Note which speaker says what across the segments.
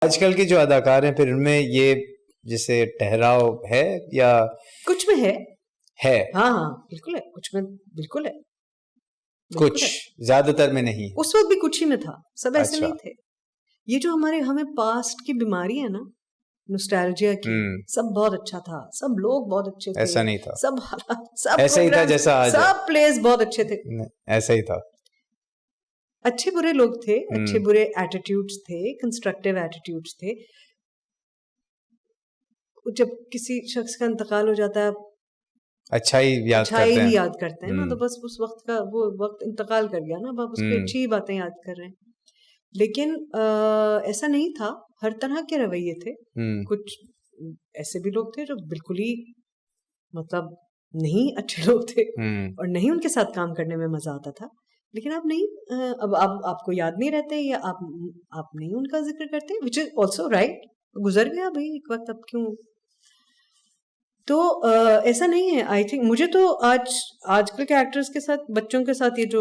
Speaker 1: आजकल के जो अदाकार हैं फिर उनमें ये जैसे ठहराव है या
Speaker 2: कुछ में है
Speaker 1: हाँ
Speaker 2: हाँ बिल्कुल है, कुछ में बिल्कुल है,
Speaker 1: कुछ ज्यादातर में नहीं।
Speaker 2: उस वक्त भी कुछ ही में था, सब ऐसे
Speaker 1: अच्छा।
Speaker 2: नहीं थे। ये जो हमें पास्ट की बीमारी है ना, नॉस्टैल्जिया की, सब बहुत अच्छा था, सब लोग बहुत अच्छे थे,
Speaker 1: ऐसा नहीं था,
Speaker 2: सब
Speaker 1: ऐसा ही था जैसा आज
Speaker 2: सब प्लेस बहुत अच्छे थे,
Speaker 1: ऐसा ही था।
Speaker 2: अच्छे बुरे लोग थे, अच्छे बुरे एटीट्यूड्स थे, कंस्ट्रक्टिव एटीट्यूड्स थे। जब किसी शख्स का इंतकाल हो जाता है,
Speaker 1: अच्छा ही
Speaker 2: याद करते हैं ना, तो बस उस वक्त का वो वक्त इंतकाल कर गया ना, अब आप उसकी अच्छी बातें याद कर रहे हैं। लेकिन ऐसा नहीं था, हर तरह के रवैये थे। कुछ ऐसे भी लोग थे जो बिल्कुल ही मतलब नहीं अच्छे लोग थे और नहीं उनके साथ काम करने में मजा आता था, लेकिन आप नहीं, अब आपको याद नहीं रहते या आप नहीं उनका जिक्र करते, विच इज ऑल्सो राइट, गुजर गया भाई एक वक्त, अब क्यों। तो ऐसा नहीं है। आई थिंक मुझे तो आजकल के एक्टर्स के साथ, बच्चों के साथ, ये जो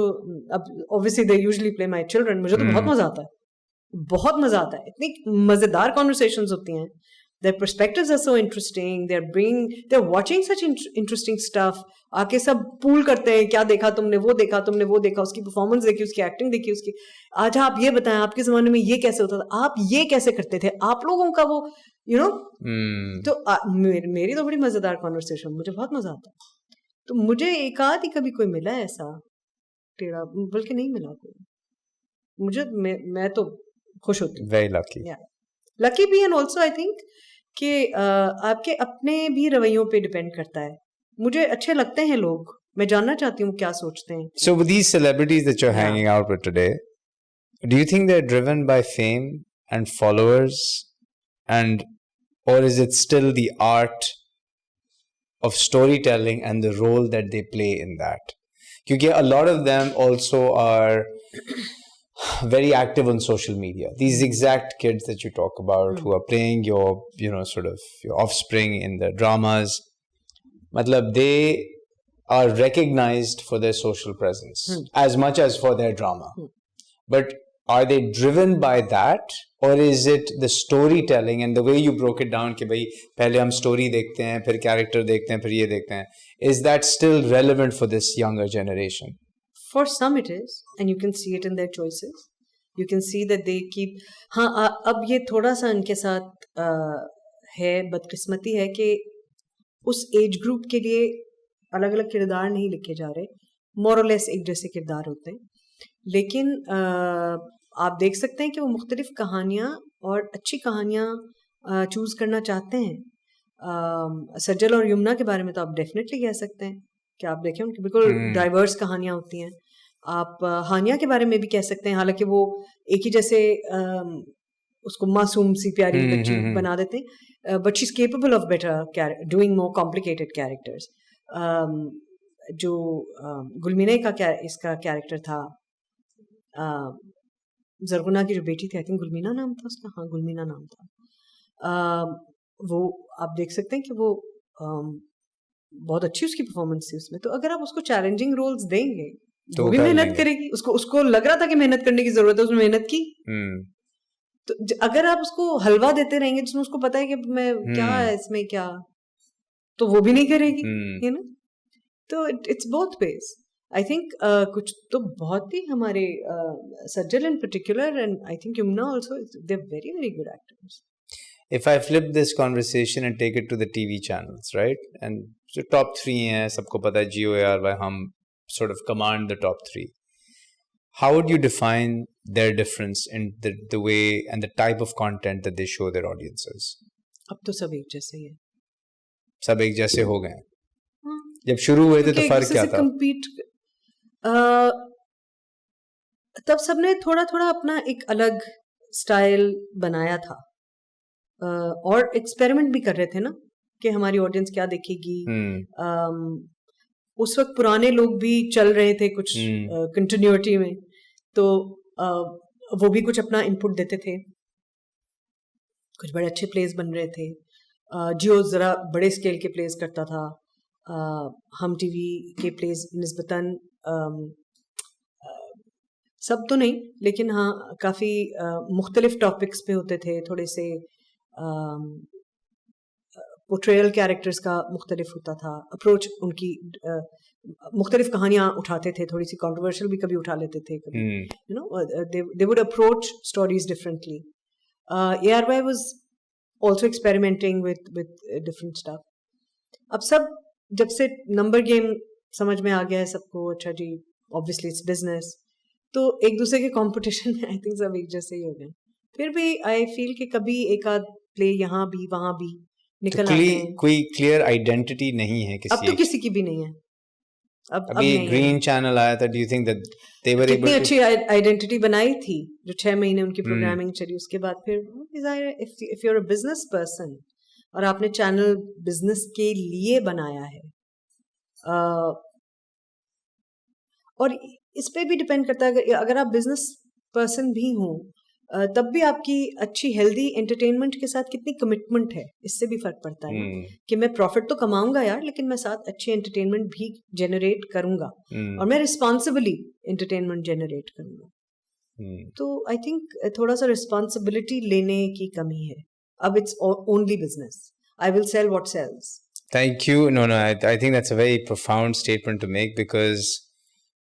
Speaker 2: अब obviously they usually play my children, मुझे तो बहुत मजा आता है, बहुत मजा आता है। इतनी मजेदार कॉन्वर्सेशंस होती हैं, their perspectives are so interesting, they're watching such interesting stuff। आके सब पूल करते हैं, क्या देखा तुमने, वो देखा तुमने, वो देखा, उसकी परफॉर्मेंस देखी, उसकी एक्टिंग देखी, उसकी अच्छा आप ये बताएं आपके जमाने में ये कैसे होता था, आप ये कैसे करते थे, आप लोगों का वो तो मेरी तो बड़ी मजेदार कॉन्वर्सेशन, मुझे बहुत मजा आता है। तो मुझे एक आध ही कभी कोई मिला है ऐसा टेढ़ा, बल्कि नहीं मिला कोई मुझे, मैं तो खुश होती हूँ,
Speaker 1: वेरी लकी,
Speaker 2: लकी भी, एंड ऑल्सो आई थिंक कि आपके अपने भी रवैयों पे डिपेंड करता है। मुझे अच्छे लगते हैं लोग, मैं जानना चाहती हूँ क्या सोचते हैं।
Speaker 1: So with these celebrities that you're hanging out with today, do you think they're driven by fame and followers, and or is it still the art of storytelling and the role that they play in that? Because a lot of them also are very active on social media. These exact kids that you talk about who are playing your, sort of your offspring in the dramas, matlab, they are recognized for their social presence as much as for their drama. But are they driven by that, or is it the storytelling and the way you broke it down कि भाई पहले हम story देखते हैं, फिर character देखते हैं, फिर ये देखते हैं, is that still relevant for this younger generation?
Speaker 2: For some it is, and you can see it in their choices. You can see that they keep, हाँ अब ये थोड़ा सा इनके साथ है, बदकिस्मती है कि उस एज ग्रुप के लिए अलग अलग किरदार नहीं लिखे जा रहे, मोर और लेस एक जैसे किरदार होते हैं। लेकिन आप देख सकते हैं कि वो मुख्तलिफ कहानियाँ और अच्छी कहानियाँ चूज़ करना चाहते हैं। सज्जल और यमुना के बारे में तो आप डेफिनेटली कह सकते हैं कि आप देखें उनकी बिल्कुल डाइवर्स कहानियाँ होती हैं। आप हानिया के बारे में भी कह सकते हैं, हालांकि वो एक ही जैसे उसको मासूम सी प्यारी बच्ची बना देते हैं, but she is capable of better doing more complicated characters. जो गुलमीना का इसका कैरेक्टर था, जरगुना की जो बेटी थी, आई थिंक गुलमीना नाम था उसका, हाँ गुलमीना नाम था। वो आप देख सकते हैं कि वो बहुत अच्छी उसकी परफॉर्मेंस थी उसमें। तो अगर आप उसको चैलेंजिंग रोल्स देंगे तो वो भी मेहनत करेगी, उसको लग रहा था कि मेहनत करने की जरूरत है, उसने मेहनत की। तो अगर आप उसको हलवा देते रहेंगे जिसमें उसको पता है कि मैं क्या है इसमें क्या, तो वो भी नहीं करेगी, यू नो। तो it's both ways. I think कुछ तो बहुत ही हमारे Sajjal in particular, and I think Yamuna also, they are very very good actors.
Speaker 1: If I flip this conversation and take it to the TV channels, right? And so top 3 हैं, सबको पता है GOAR, हम sort of command the top 3. How would you define their difference in the way and the type of content that they show their audiences?
Speaker 2: अब तो सब एक जैसे ही है,
Speaker 1: सब एक जैसे हो गए। जब शुरू हुए थे तो फर्क क्या था?
Speaker 2: तब सबने थोड़ा थोड़ा अपना एक अलग स्टाइल बनाया था, और एक्सपेरिमेंट भी कर रहे थे ना कि हमारी ऑडियंस क्या देखेगी। उस वक्त पुराने लोग भी चल रहे थे कुछ कंटिन्यूटी में, तो वो भी कुछ अपना इनपुट देते थे, कुछ बड़े अच्छे प्लेस बन रहे थे। जियो ज़रा बड़े स्केल के प्लेस करता था, हम टीवी के प्लेस निस्बतन सब तो नहीं, लेकिन हाँ काफ़ी मुख्तलिफ टॉपिक्स पे होते थे, थोड़े से पोर्ट्रेयल कैरेक्टर्स का मुख्तलिफ होता था, अप्रोच उनकी मुख्तलिफ कहानियाँ उठाते थे, थोड़ी सी कंट्रोवर्शियल भी कभी उठा लेते थे, कभी you know they would approach stories differently. ARY was also experimenting with different stuff. अब सब जब से नंबर गेम समझ में आ गया है सबको, अच्छा जी ऑब्वियसली इट्स बिजनेस, तो एक दूसरे के कंपटीशन में आई थिंक सब एक जैसे ही हो गए. फिर भी आई फील कि कभी एक आध प्ले यहाँ भी वहाँ भी निकल आते हैं.
Speaker 1: कोई क्लियर आइडेंटिटी नहीं है किसी.
Speaker 2: अब तो किसी की भी नहीं है. अब
Speaker 1: अभी ग्रीन चैनल आया था. Do you think that they were able
Speaker 2: to अच्छी आइडेंटिटी बनाई थी जो 6 महीने उनकी प्रोग्रामिंग चली, उसके बाद फिर if you are a business person और आपने चैनल बिजनेस के लिए बनाया है, और इस पे भी डिपेंड करता है, अगर आप बिजनेस पर्सन भी हो तब भी आपकी अच्छी हेल्दी एंटरटेनमेंट के साथ कितनी कमिटमेंट है, इससे भी फर्क पड़ता है कि मैं प्रॉफिट तो कमाऊंगा यार, लेकिन मैं साथ अच्छी एंटरटेनमेंट भी जनरेट करूंगा और मैं रिस्पॉन्सिबली एंटरटेनमेंट जनरेट करूंगा. तो आई थिंक थोड़ा सा रिस्पॉन्सिबिलिटी लेने की कमी है. अब it's only business. I will sell what sells.
Speaker 1: Thank you. No, I think that's a very profound statement to make, because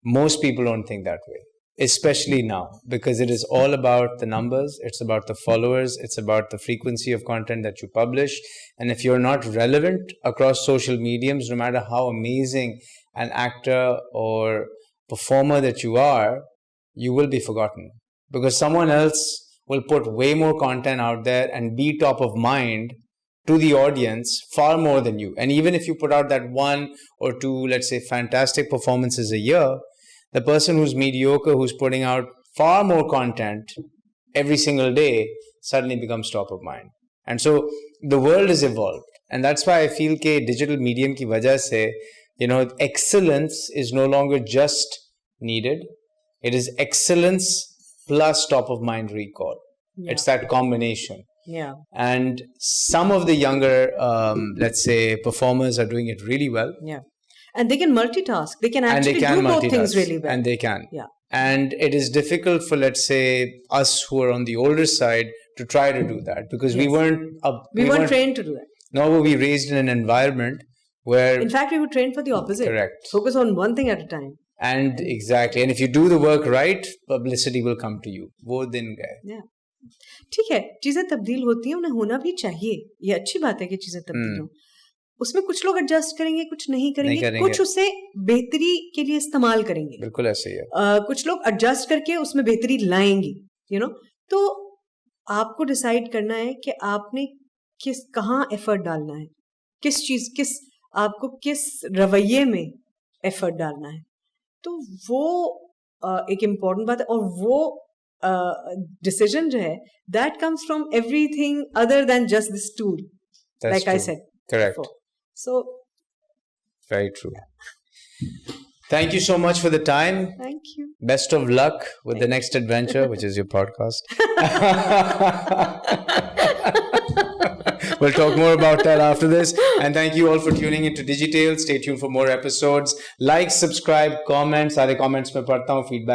Speaker 1: most people don't think that way, especially now, because it is all about the numbers, it's about the followers, it's about the frequency of content that you publish. And if you're not relevant across social mediums, no matter how amazing an actor or performer that you are, you will be forgotten, because someone else will put way more content out there and be top of mind to the audience far more than you. And even if you put out that 1 or 2, let's say, fantastic performances a year, the person who's mediocre, who's putting out far more content every single day, suddenly becomes top of mind. And so the world is evolved. And that's why I feel that digital medium ki wajah se, you know, excellence is no longer just needed. It is excellence plus top of mind recall. Yeah. It's that combination.
Speaker 2: Yeah.
Speaker 1: And some of the younger, let's say, performers are doing it really well.
Speaker 2: Yeah. And they can multitask. They can actually do both things really well.
Speaker 1: And they can.
Speaker 2: Yeah.
Speaker 1: And it is difficult for, let's say, us who are on the older side to try to do that, because
Speaker 2: yes. we weren't trained to do that.
Speaker 1: Nor were we raised in an environment where...
Speaker 2: In fact, we were trained for the opposite.
Speaker 1: Correct.
Speaker 2: Focus on one thing at a time.
Speaker 1: And exactly. And if you do the work right, publicity will come to you. वो दिन गए.
Speaker 2: Yeah. ठीक है, चीजें तब्दील होती हैं, उन्हें होना भी चाहिए. ये अच्छी बात है कि चीजें तब्दील हो. उसमें कुछ लोग एडजस्ट करेंगे, कुछ नहीं करेंगे. कुछ उसे बेहतरी के लिए इस्तेमाल करेंगे.
Speaker 1: बिल्कुल ऐसे ही है.
Speaker 2: कुछ लोग एडजस्ट करके उसमें बेहतरी लाएंगे, यू नो. तो आपको डिसाइड करना है कि आपने कहाँ एफर्ट डालना है, आपको किस रवैये में एफर्ट डालना है. तो वो एक इम्पोर्टेंट बात है. और वो decision जो है, that comes from everything other than just this tool. That's like true. I said.
Speaker 1: Correct.
Speaker 2: Before. So.
Speaker 1: Very true. Thank you so much for the time.
Speaker 2: Thank you.
Speaker 1: Best of luck with the next adventure, which is your podcast. We'll talk more about that after this. And thank you all for tuning into Digitales. Stay tuned for more episodes. Like, subscribe, comment. सारे comments में पढ़ता हूँ, feedback